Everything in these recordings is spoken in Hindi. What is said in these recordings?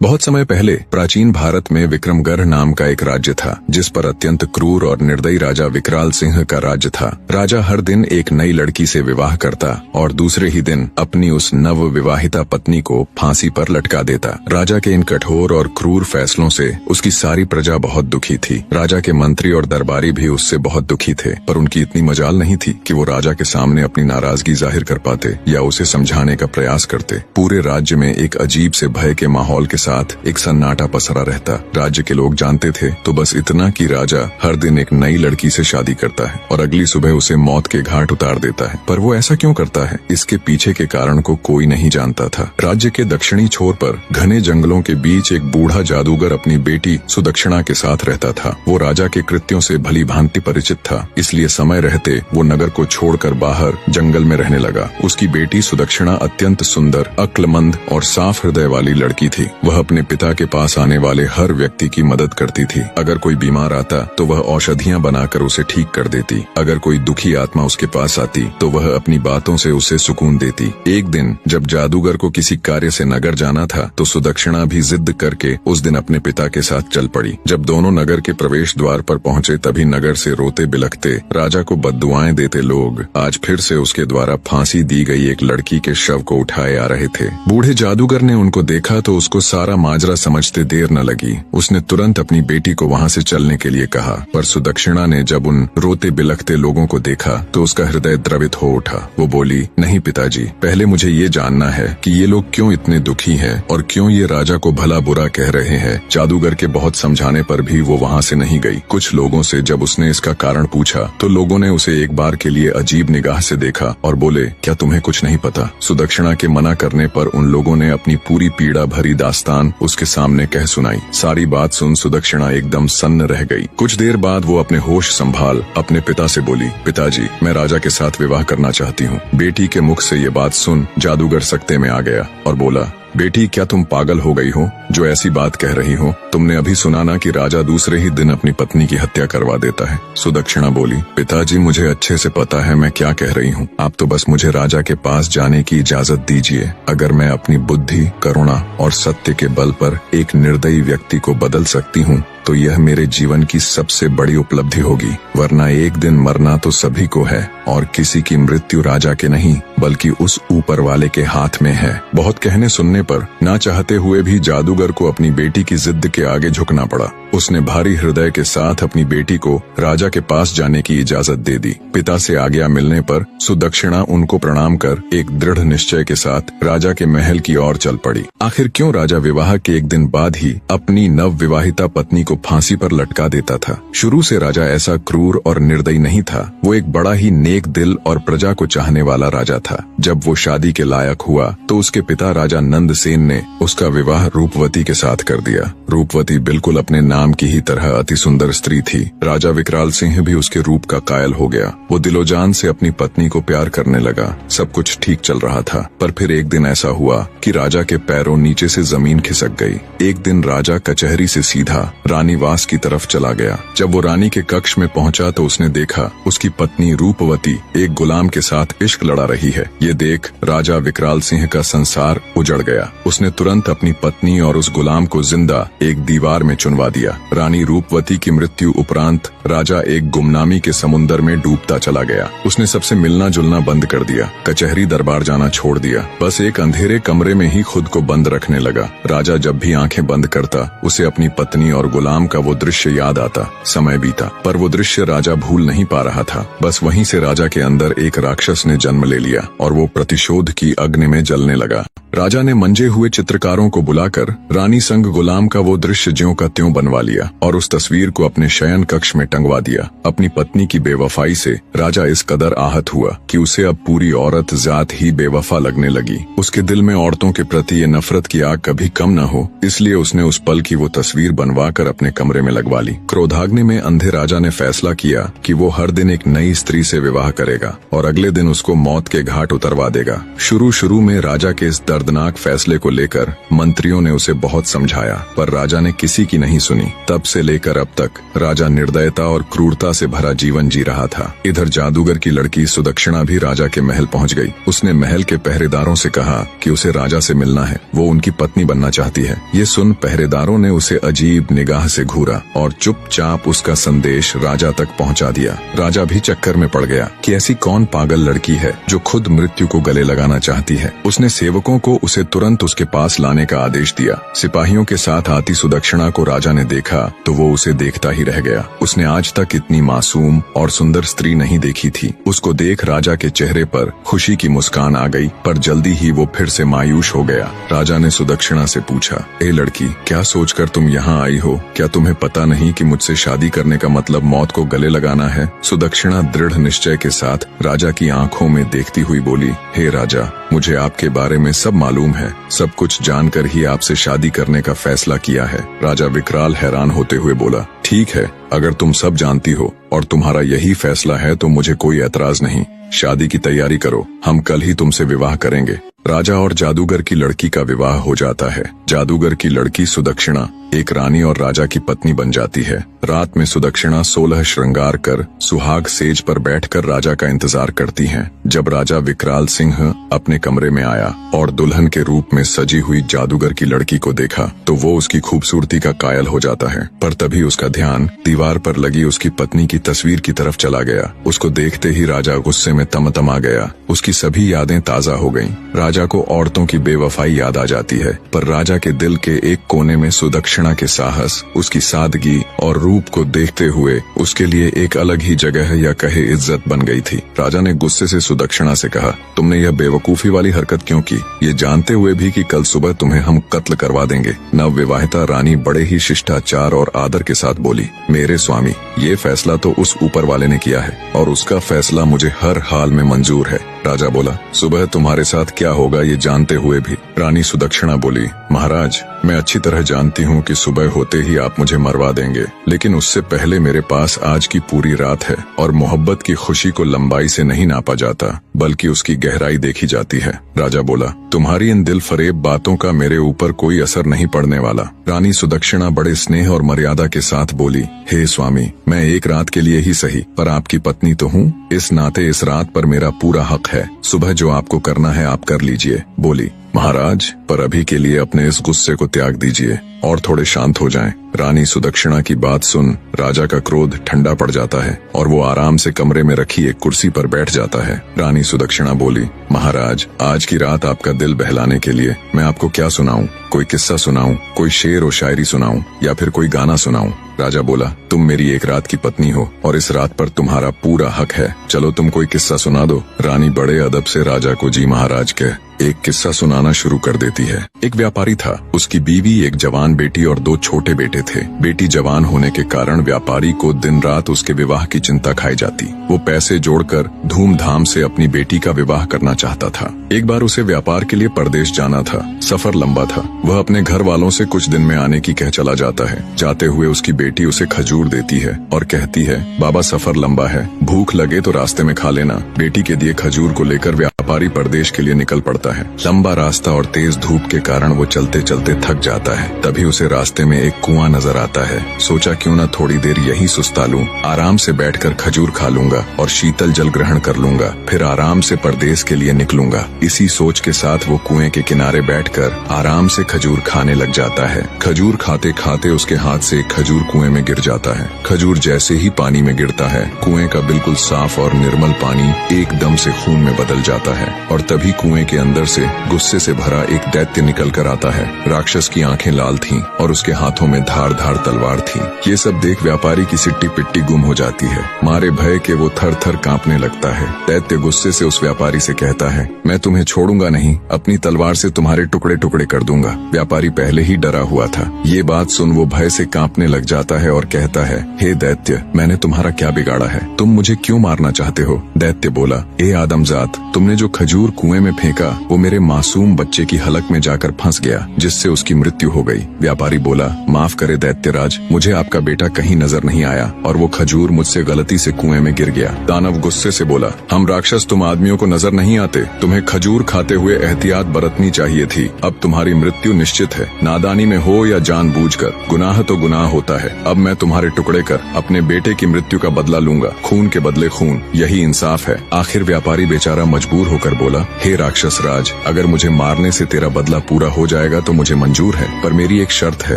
बहुत समय पहले प्राचीन भारत में विक्रमगढ़ नाम का एक राज्य था, जिस पर अत्यंत क्रूर और निर्दयी राजा विकराल सिंह का राज्य था। राजा हर दिन एक नई लड़की से विवाह करता और दूसरे ही दिन अपनी उस नव विवाहिता पत्नी को फांसी पर लटका देता। राजा के इन कठोर और क्रूर फैसलों से उसकी सारी प्रजा बहुत दुखी थी। राजा के मंत्री और दरबारी भी उससे बहुत दुखी थे, पर उनकी इतनी मजाल नहीं थी कि वो राजा के सामने अपनी नाराजगी जाहिर कर पाते या उसे समझाने का प्रयास करते। पूरे राज्य में एक अजीब से भय के माहौल के साथ एक सन्नाटा पसरा रहता। राज्य के लोग जानते थे तो बस इतना कि राजा हर दिन एक नई लड़की से शादी करता है और अगली सुबह उसे मौत के घाट उतार देता है। पर वो ऐसा क्यों करता है, इसके पीछे के कारण को कोई नहीं जानता था। राज्य के दक्षिणी छोर पर घने जंगलों के बीच एक बूढ़ा जादूगर अपनी बेटी सुदक्षिणा के साथ रहता था। वो राजा के कृत्यों से भली भांति परिचित था, इसलिए समय रहते वो नगर को छोड़कर बाहर जंगल में रहने लगा। उसकी बेटी सुदक्षिणा अत्यंत सुंदर, अक्लमंद और साफ हृदय वाली लड़की थी। वह अपने पिता के पास आने वाले हर व्यक्ति की मदद करती थी। अगर कोई बीमार आता तो वह औषधियां बनाकर उसे ठीक कर देती। अगर कोई दुखी आत्मा उसके पास आती तो वह अपनी बातों से उसे सुकून देती। एक दिन जब जादूगर को किसी कार्य से नगर जाना था तो सुदक्षिणा भी जिद करके उस दिन अपने पिता के साथ चल पड़ी। जब दोनों नगर के प्रवेश द्वार पर पहुंचे तभी नगर से रोते बिलखते राजा को बद्दुआएं देते लोग आज फिर से उसके द्वारा फांसी दी गई एक लड़की के शव को उठाए आ रहे थे। बूढ़े जादूगर ने उनको देखा तो उसको सारा माजरा समझते देर न लगी। उसने तुरंत अपनी बेटी को वहां से चलने के लिए कहा, पर सुदक्षिणा ने जब उन रोते बिलखते लोगों को देखा तो उसका हृदय द्रवित हो उठा। वो बोली, नहीं पिताजी, पहले मुझे ये जानना है कि ये लोग क्यों इतने दुखी हैं और क्यों ये राजा को भला बुरा कह रहे हैं। जादूगर के बहुत समझाने पर भी वो वहां से नहीं गई। कुछ लोगों से जब उसने इसका कारण पूछा तो लोगों ने उसे एक बार के लिए अजीब निगाह से देखा और बोले, क्या तुम्हें कुछ नहीं पता? सुदक्षिणा के मना करने पर उन लोगों ने अपनी पूरी पीड़ा भरी दास्तान उसके सामने कह सुनाई। सारी बात सुन सुदक्षिणा एकदम सन्न रह गई। कुछ देर बाद वो अपने होश संभाल अपने पिता से बोली, पिताजी, मैं राजा के साथ विवाह करना चाहती हूँ। बेटी के मुख से ये बात सुन जादूगर सकते में आ गया और बोला, बेटी, क्या तुम पागल हो गई हो जो ऐसी बात कह रही हो? तुमने अभी सुना ना कि राजा दूसरे ही दिन अपनी पत्नी की हत्या करवा देता है। सुदक्षिणा बोली, पिताजी, मुझे अच्छे से पता है मैं क्या कह रही हूँ। आप तो बस मुझे राजा के पास जाने की इजाजत दीजिए। अगर मैं अपनी बुद्धि, करुणा और सत्य के बल पर एक निर्दयी व्यक्ति को बदल सकती हूँ तो यह मेरे जीवन की सबसे बड़ी उपलब्धि होगी, वरना एक दिन मरना तो सभी को है और किसी की मृत्यु राजा के नहीं बल्कि उस ऊपर वाले के हाथ में है। बहुत कहने सुनने पर ना चाहते हुए भी जादूगर को अपनी बेटी की जिद के आगे झुकना पड़ा। उसने भारी हृदय के साथ अपनी बेटी को राजा के पास जाने की इजाजत दे दी। पिता से आज्ञा मिलने पर सुदक्षिणा उनको प्रणाम कर एक दृढ़ निश्चय के साथ राजा के महल की ओर चल पड़ी। आखिर क्यों राजा विवाह के एक दिन बाद ही अपनी नव विवाहिता पत्नी को फांसी पर लटका देता था? शुरू से राजा ऐसा क्रूर और निर्दयी नहीं था। वो एक बड़ा ही नेक दिल और प्रजा को चाहने वाला राजा था। जब वो शादी के लायक हुआ तो उसके पिता राजा नंदसेन ने उसका विवाह रूपवती के साथ कर दिया। रूपवती बिल्कुल अपने नाम की ही तरह अति सुंदर स्त्री थी। राजा विकराल सिंह भी उसके रूप का कायल हो गया। वो दिलोजान से अपनी पत्नी को प्यार करने लगा। सब कुछ ठीक चल रहा था, पर फिर एक दिन ऐसा हुआ कि राजा के पैरों नीचे से जमीन खिसक गई। एक दिन राजा कचहरी से सीधा रानीवास की तरफ चला गया। जब वो रानी के कक्ष में पहुंचा तो उसने देखा उसकी पत्नी रूपवती एक गुलाम के साथ इश्क लड़ा रही है। ये देख राजा विकराल सिंह का संसार उजड़ गया। उसने तुरंत अपनी पत्नी और उस गुलाम को जिंदा एक दीवार में चुनवा दिया। रानी रूपवती की मृत्यु उपरांत राजा एक गुमनामी के समुन्दर में डूबता चला गया। उसने सबसे मिलना जुलना बंद कर दिया, कचहरी दरबार जाना छोड़ दिया। बस एक अंधेरे कमरे में ही खुद को बंद रखने लगा। राजा जब भी आंखें बंद करता उसे अपनी पत्नी और गुलाम का वो दृश्य याद आता। समय बीता पर वो दृश्य राजा भूल नहीं पा रहा था। बस वहीं से राजा के अंदर एक राक्षस ने जन्म ले लिया और वो प्रतिशोध की अग्नि में जलने लगा। राजा ने मंजे हुए चित्रकारों को बुलाकर रानी संग गुलाम का वो दृश्य ज्यों का त्यों बनवा लिया और उस तस्वीर को अपने शयन कक्ष में टंगवा दिया। अपनी पत्नी की बेवफाई से राजा इस कदर आहत हुआ कि उसे अब पूरी औरत जात ही बेवफा लगने लगी। उसके दिल में औरतों के प्रति ये नफरत की आग कभी कम न हो, इसलिए उसने उस पल की वो तस्वीर बनवा कर अपने कमरे में लगवा ली। क्रोधाग्नि में अंधे राजा ने फैसला किया कि वो हर दिन एक नई स्त्री से विवाह करेगा और अगले दिन उसको मौत के घाट उतरवा देगा। शुरू में राजा के इस दर्दनाक फैसले को लेकर मंत्रियों ने उसे बहुत समझाया, पर राजा ने किसी की नहीं सुनी। तब से लेकर अब तक राजा निर्दयता और क्रूरता से भरा जीवन जी रहा था। इधर जादूगर की लड़की सुदक्षिणा भी राजा के महल पहुंच गई। उसने महल के पहरेदारों से कहा कि उसे राजा से मिलना है, वो उनकी पत्नी बनना चाहती है। ये सुन पहरेदारों ने उसे अजीब निगाह से घूरा और चुपचाप उसका संदेश राजा तक पहुंचा दिया। राजा भी चक्कर में पड़ गया कि ऐसी कौन पागल लड़की है जो खुद मृत्यु को गले लगाना चाहती है। उसने सेवकों को उसे तुरंत उसके पास लाने का आदेश दिया। सिपाहियों के साथ आती सुदक्षिणा को राजा ने देखा तो वो उसे देखता ही रह गया। उसने आज तक इतनी मासूम और सुंदर स्त्री नहीं देखी थी। उसको देख राजा के चेहरे पर खुशी की मुस्कान आ गई, पर जल्दी ही वो फिर से मायूस हो गया। राजा ने सुदक्षिणा से पूछा, ए लड़की, क्या सोचकर तुम यहाँ आई हो? क्या तुम्हें पता नहीं कि मुझसे शादी करने का मतलब मौत को गले लगाना है? सुदक्षिणा दृढ़ निश्चय के साथ राजा की आंखों में देखती हुई बोली, हे राजा, मुझे आपके बारे में सब मालूम है। सब कुछ जानकर ही आपसे शादी करने का फैसला किया है। राजा विकराल हैरान होते हुए बोला, ठीक है, अगर तुम सब जानती हो और तुम्हारा यही फैसला है तो मुझे कोई एतराज नहीं। शादी की तैयारी करो, हम कल ही तुमसे विवाह करेंगे। राजा और जादूगर की लड़की का विवाह हो जाता है। जादूगर की लड़की सुदक्षिणा एक रानी और राजा की पत्नी बन जाती है। रात में सुदक्षिणा 16 श्रृंगार कर सुहाग सेज पर बैठकर राजा का इंतजार करती हैं। जब राजा विकराल सिंह अपने कमरे में आया और दुल्हन के रूप में सजी हुई जादूगर की लड़की को देखा तो वो उसकी खूबसूरती का कायल हो जाता है। पर तभी उसका ध्यान दीवार पर लगी उसकी पत्नी की तस्वीर की तरफ चला गया। उसको देखते ही राजा गुस्से में तमतमा गया। उसकी सभी यादें ताजा हो गईं। राजा को औरतों की बेवफाई याद आ जाती है, पर राजा के दिल के एक कोने में सुदक्षिणा के साहस, उसकी सादगी और रूप को देखते हुए उसके लिए एक अलग ही जगह या कहे इज्जत बन गई थी। राजा ने गुस्से से सुदक्षिणा से कहा, तुमने यह बेवकूफी वाली हरकत क्यों की? ये जानते हुए भी कि कल सुबह तुम्हें हम कत्ल करवा देंगे। नवविवाहिता रानी बड़े ही शिष्टाचार और आदर के साथ बोली, मेरे स्वामी, ये फैसला तो उस ऊपर वाले ने किया है और उसका फैसला मुझे हर हाल में मंजूर है। राजा बोला, सुबह तुम्हारे साथ क्या होगा ये जानते हुए भी? रानी सुदक्षिणा बोली, महाराज, मैं अच्छी तरह जानती हूँ कि सुबह होते ही आप मुझे मरवा देंगे, लेकिन उससे पहले मेरे पास आज की पूरी रात है और मोहब्बत की खुशी को लंबाई से नहीं नापा जाता बल्कि उसकी गहराई देखी जाती है। राजा बोला, तुम्हारी इन दिल फरेब बातों का मेरे ऊपर कोई असर नहीं पड़ने वाला। रानी सुदक्षिणा बड़े स्नेह और मर्यादा के साथ बोली, हे स्वामी, मैं एक रात के लिए ही सही पर आपकी पत्नी तो हूँ। इस नाते इस रात पर मेरा पूरा हक है। सुबह जो आपको करना है आप कर लीजिए। बोली, महाराज, पर अभी के लिए अपने इस गुस्से को त्याग दीजिए और थोड़े शांत हो जाएं। रानी सुदक्षिणा की बात सुन राजा का क्रोध ठंडा पड़ जाता है और वो आराम से कमरे में रखी एक कुर्सी पर बैठ जाता है। रानी सुदक्षिणा बोली, महाराज, आज की रात आपका दिल बहलाने के लिए मैं आपको क्या सुनाऊं? कोई किस्सा सुनाऊं, कोई शेर और शायरी सुनाऊं या फिर कोई गाना सुनाऊं? राजा बोला, तुम मेरी एक रात की पत्नी हो और इस रात पर तुम्हारा पूरा हक है। चलो तुम कोई किस्सा सुना दो। रानी बड़े अदब से राजा को जी महाराज कह एक किस्सा सुनाना शुरू कर देती है। एक व्यापारी था, उसकी बीवी, एक जवान बेटी और 2 छोटे बेटे थे। बेटी जवान होने के कारण व्यापारी को दिन रात उसके विवाह की चिंता खाई जाती। वो पैसे जोड़कर धूमधाम से अपनी बेटी का विवाह करना चाहता था। एक बार उसे व्यापार के लिए परदेश जाना था। सफर लंबा था। वह अपने घर वालों से कुछ दिन में आने की कह चला जाता है। जाते हुए उसकी बेटी उसे खजूर देती है और कहती है, बाबा, सफर लंबा है, भूख लगे तो रास्ते में खा लेना। बेटी के दिए खजूर को लेकर व्यापारी परदेश के लिए निकल पड़ता है। लंबा रास्ता और तेज धूप के कारण वो चलते चलते थक जाता है। तभी उसे रास्ते में एक कुआं नजर आता है। सोचा क्यों न थोड़ी देर यहीं सुस्ता लूं, आराम से बैठकर खजूर खा लूंगा और शीतल जल ग्रहण कर लूंगा, फिर आराम से परदेश के लिए निकलूंगा। इसी सोच के साथ वो कुएं के किनारे बैठकर आराम से खजूर खाने लग जाता है। खजूर खाते खाते उसके हाथ से एक खजूर कुएं में गिर जाता है। खजूर जैसे ही पानी में गिरता है, कुएं का बिल्कुल साफ और निर्मल पानी एकदम से खून में बदल जाता है और तभी कुएं के अंदर से गुस्से से भरा एक दैत्य निकल कर आता है। राक्षस की आंखें लाल थीं और उसके हाथों में धार धार तलवार थी। ये सब देख व्यापारी की सिट्टी पिट्टी गुम हो जाती है। मारे भय के वो थर थर कांपने लगता है। दैत्य गुस्से से उस व्यापारी से कहता है, मैं तुम्हें छोड़ूंगा नहीं, अपनी तलवार से तुम्हारे टुकड़े टुकड़े कर दूंगा। व्यापारी पहले ही डरा हुआ था। ये बात सुन वो भय से कांपने लग जाता है और कहता है, हे दैत्य, मैंने तुम्हारा क्या बिगाड़ा है? तुम मुझे क्यों मारना चाहते हो? दैत्य बोला, ए आदमजात, तुमने जो खजूर कुएं में फेंका वो मेरे मासूम बच्चे की हलक में जाकर फंस गया, जिससे उसकी मृत्यु हो गई। व्यापारी बोला, माफ करे दैत्यराज, मुझे आपका बेटा कहीं नजर नहीं आया और वो खजूर मुझसे गलती से कुएं में गिर गया। दानव गुस्से से बोला, हम राक्षस तुम आदमियों को नजर नहीं आते, तुम्हें खजूर खाते हुए एहतियात बरतनी चाहिए थी। अब तुम्हारी मृत्यु निश्चित है, नादानी में हो या जानबूझकर, गुनाह तो गुनाह होता है। अब मैं तुम्हारे टुकड़े कर अपने बेटे की मृत्यु का बदला लूंगा, खून के बदले खून, यही इंसाफ है। आखिर व्यापारी बेचारा मजबूर होकर बोला, हे राक्षस राज, अगर मुझे मारने से तेरा बदला पूरा हो जाएगा तो मुझे मंजूर है, पर मेरी एक शर्त है।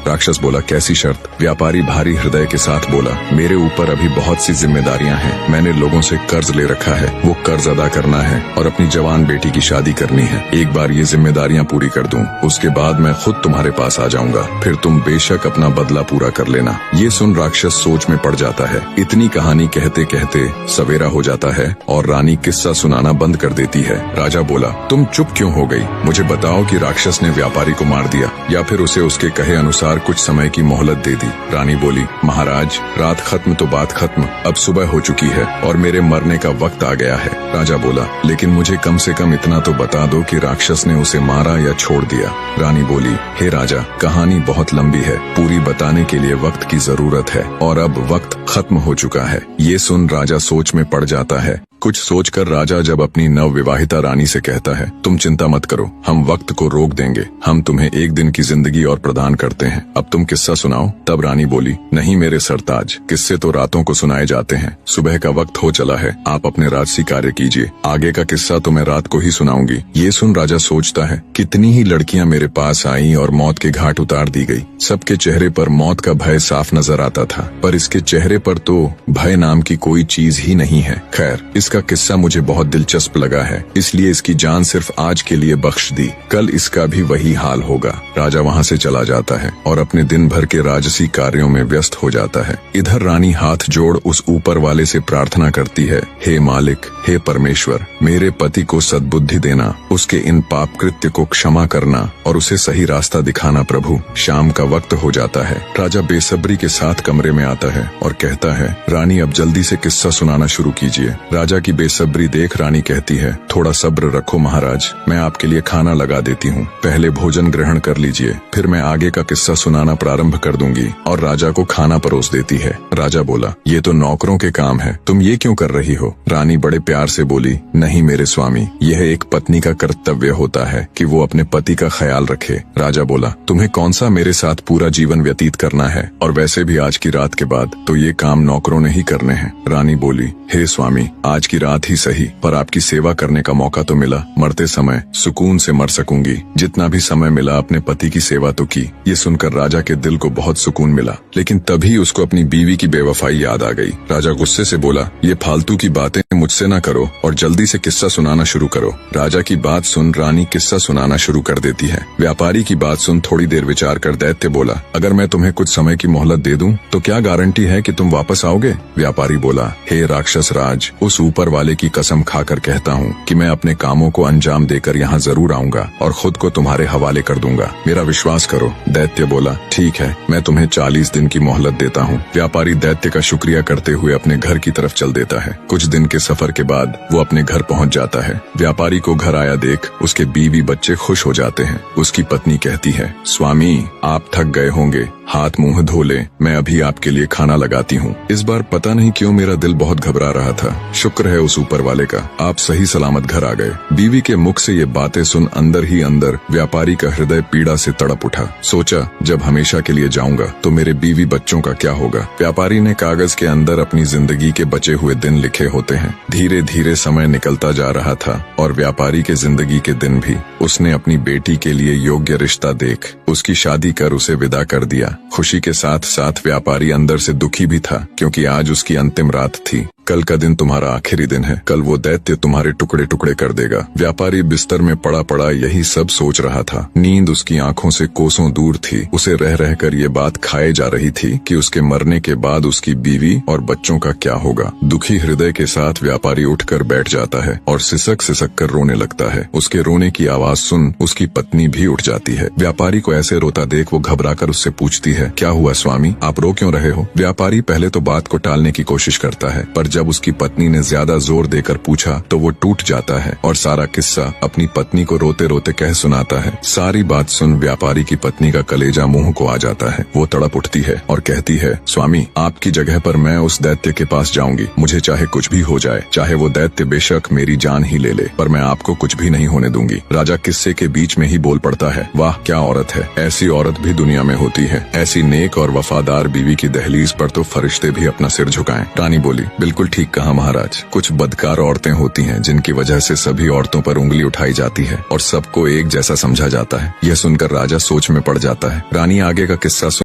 राक्षस बोला, कैसी शर्त? व्यापारी भारी हृदय के साथ बोला, मेरे ऊपर अभी बहुत सी जिम्मेदारियां हैं, मैंने लोगों से कर्ज ले रखा है, वो कर्ज अदा करना है और अपनी जवान बेटी की शादी करनी है। एक बार ये जिम्मेदारियां पूरी कर दूं, उसके बाद मैं खुद तुम्हारे पास आ जाऊंगा, फिर तुम बेशक अपना बदला पूरा कर लेना। ये सुन राक्षस सोच में पड़ जाता है। इतनी कहानी कहते कहते सवेरा हो जाता है और रानी किस्सा सुनाना बंद कर देती है। राजा बोला, तुम चुप क्यों हो गई? मुझे बताओ कि राक्षस ने व्यापारी को मार दिया या फिर उसे उसके कहे अनुसार कुछ समय की मोहलत दे दी। रानी बोली, महाराज, रात खत्म तो बात खत्म, अब सुबह हो चुकी है और मेरे मरने का वक्त आ गया है। राजा बोला, लेकिन मुझे कम से कम इतना तो बता दो कि राक्षस ने उसे मारा या छोड़ दिया। रानी बोली, हे राजा, कहानी बहुत लंबी है, पूरी बताने के लिए वक्त की जरूरत है और अब वक्त खत्म हो चुका है। ये सुन राजा सोच में पड़ जाता है। कुछ सोचकर राजा जब अपनी नवविवाहिता रानी से कहता है, तुम चिंता मत करो, हम वक्त को रोक देंगे, हम तुम्हें एक दिन की जिंदगी और प्रदान करते हैं, अब तुम किस्सा सुनाओ। तब रानी बोली, नहीं मेरे सरताज, किस्से तो रातों को सुनाए जाते हैं, सुबह का वक्त हो चला है, आप अपने राजसी कार्य कीजिए, आगे का किस्सा तो मैं रात को ही सुनाऊंगी। ये सुन राजा सोचता है, कितनी ही लड़कियां मेरे पास आईं और मौत के घाट उतार दी गई, सबके चेहरे पर मौत का भय साफ नजर आता था, पर इसके चेहरे पर तो भय नाम की कोई चीज ही नहीं है। खैर, इसका किस्सा मुझे बहुत दिलचस्प लगा है, इसलिए इसकी जान सिर्फ आज के लिए बख्श दी, कल इसका भी वही हाल होगा। राजा वहाँ से चला जाता है और अपने दिन भर के राजसी कार्यों में व्यस्त हो जाता है। इधर रानी हाथ जोड़ उस ऊपर वाले से प्रार्थना करती है, हे मालिक, हे परमेश्वर, मेरे पति को सद्बुद्धि देना, उसके इन पाप कृत्य को क्षमा करना और उसे सही रास्ता दिखाना प्रभु। शाम का वक्त हो जाता है। राजा बेसब्री के साथ कमरे में आता है और कहता है, रानी अब जल्दी से किस्सा सुनाना शुरू कीजिए। राजा की बेसब्री देख रानी कहती है, थोड़ा सब्र रखो महाराज, मैं आपके लिए खाना लगा देती हूँ, पहले भोजन ग्रहण कर लीजिए, फिर मैं आगे का किस्सा सुनाना प्रारंभ कर दूंगी। और राजा को खाना परोस देती है। राजा बोला, ये तो नौकरों के काम है, तुम ये क्यों कर रही हो? रानी बड़े प्यार से बोली, नहीं मेरे स्वामी, यह एक पत्नी का कर्तव्य होता है कि वो अपने पति का ख्याल रखे। राजा बोला, तुम्हें कौन सा मेरे साथ पूरा जीवन व्यतीत करना है, और वैसे भी आज की रात के बाद तो ये काम नौकरों ने ही करने हैं। रानी बोली, हे स्वामी, आज की रात ही सही, पर आपकी सेवा करने का मौका तो मिला, मरते समय सुकून से मर सकूंगी, जितना भी समय मिला अपने पति की सेवा तो की। ये सुनकर राजा के दिल को बहुत सुकून मिला, लेकिन तभी उसको अपनी बीवी की बेवफाई याद आ गई। राजा गुस्से से बोला, ये फालतू की बातें मुझसे न करो और जल्दी से किस्सा सुनाना शुरू करो। राजा की बात सुन रानी किस्सा सुनाना शुरू कर देती है। व्यापारी की बात सुन थोड़ी देर विचार कर दैत्य बोला, अगर मैं तुम्हें कुछ समय की मोहलत दे दूं तो क्या गारंटी है कि तुम वापस आओगे? व्यापारी बोला, हे राक्षस राज, उस ऊपर वाले की कसम खाकर कहता हूँ कि मैं अपने कामों को अंजाम देकर यहाँ जरूर आऊंगा और खुद को तुम्हारे हवाले कर दूंगा, मेरा विश्वास करो। दैत्य बोला, ठीक है, मैं तुम्हें 40 दिन की मोहलत देता हूँ। व्यापारी दैत्य का शुक्रिया करते हुए अपने घर की तरफ चल देता है। कुछ दिन के सफर के बाद वो अपने घर पहुँच जाता है। व्यापारी को घर आया देख उसके बीवी बच्चे खुश हो जाते हैं। उसकी पत्नी कहती है, स्वामी, आप थक गए होंगे, हाथ मुंह धो ले, मैं अभी आपके लिए खाना लगाती हूँ। इस बार पता नहीं क्यों मेरा दिल बहुत घबरा रहा था, शुक्र है उस ऊपर वाले का, आप सही सलामत घर आ गए। बीवी के मुख से ये बातें सुन अंदर ही अंदर व्यापारी का हृदय पीड़ा से तड़प उठा। सोचा, जब हमेशा के लिए जाऊंगा तो मेरे बीवी बच्चों का क्या होगा। व्यापारी ने कागज के अंदर अपनी जिंदगी के बचे हुए दिन लिखे होते हैं। धीरे धीरे समय निकलता जा रहा था और व्यापारी के जिंदगी के दिन भी। उसने अपनी बेटी के लिए योग्य रिश्ता देख उसकी शादी कर उसे विदा कर दिया। खुशी के साथ साथ व्यापारी अंदर से दुखी भी था, क्योंकि आज उसकी अंतिम रात थी। कल का दिन तुम्हारा आखिरी दिन है, कल वो दैत्य तुम्हारे टुकड़े टुकड़े कर देगा। व्यापारी बिस्तर में पड़ा पड़ा यही सब सोच रहा था। नींद उसकी आंखों से कोसों दूर थी। उसे रह रहकर ये बात खाए जा रही थी कि उसके मरने के बाद उसकी बीवी और बच्चों का क्या होगा। दुखी हृदय के साथ व्यापारी उठकर बैठ जाता है और सिसक सिसक कर रोने लगता है। उसके रोने की आवाज सुन उसकी पत्नी भी उठ जाती है। व्यापारी को ऐसे रोता देख वो घबराकर उससे पूछती है, क्या हुआ स्वामी, आप रो क्यों रहे हो? व्यापारी पहले तो बात को टालने की कोशिश करता है, पर जब उसकी पत्नी ने ज्यादा जोर देकर पूछा तो वो टूट जाता है और सारा किस्सा अपनी पत्नी को रोते रोते कह सुनाता है। सारी बात सुन व्यापारी की पत्नी का कलेजा मुंह को आ जाता है। वो तड़प उठती है और कहती है, स्वामी, आपकी जगह पर मैं उस दैत्य के पास जाऊंगी। मुझे चाहे कुछ भी हो जाए, चाहे वो दैत्य बेशक मेरी जान ही ले ले, पर मैं आपको कुछ भी नहीं होने दूंगी। राजा किस्से के बीच में ही बोल पड़ता है, वाह क्या औरत है, ऐसी औरत भी दुनिया में होती है। ऐसी नेक और वफादार बीवी की दहलीज पर तो फरिश्ते भी अपना सिर झुकाएं। रानी बोली, बिल्कुल ठीक कहा महाराज। कुछ बदकार औरतें होती हैं जिनकी वजह से सभी औरतों पर उंगली उठाई जाती है और सबको एक जैसा समझा जाता है। यह सुनकर राजा सोच में पड़ जाता है। रानी आगे का किस्सा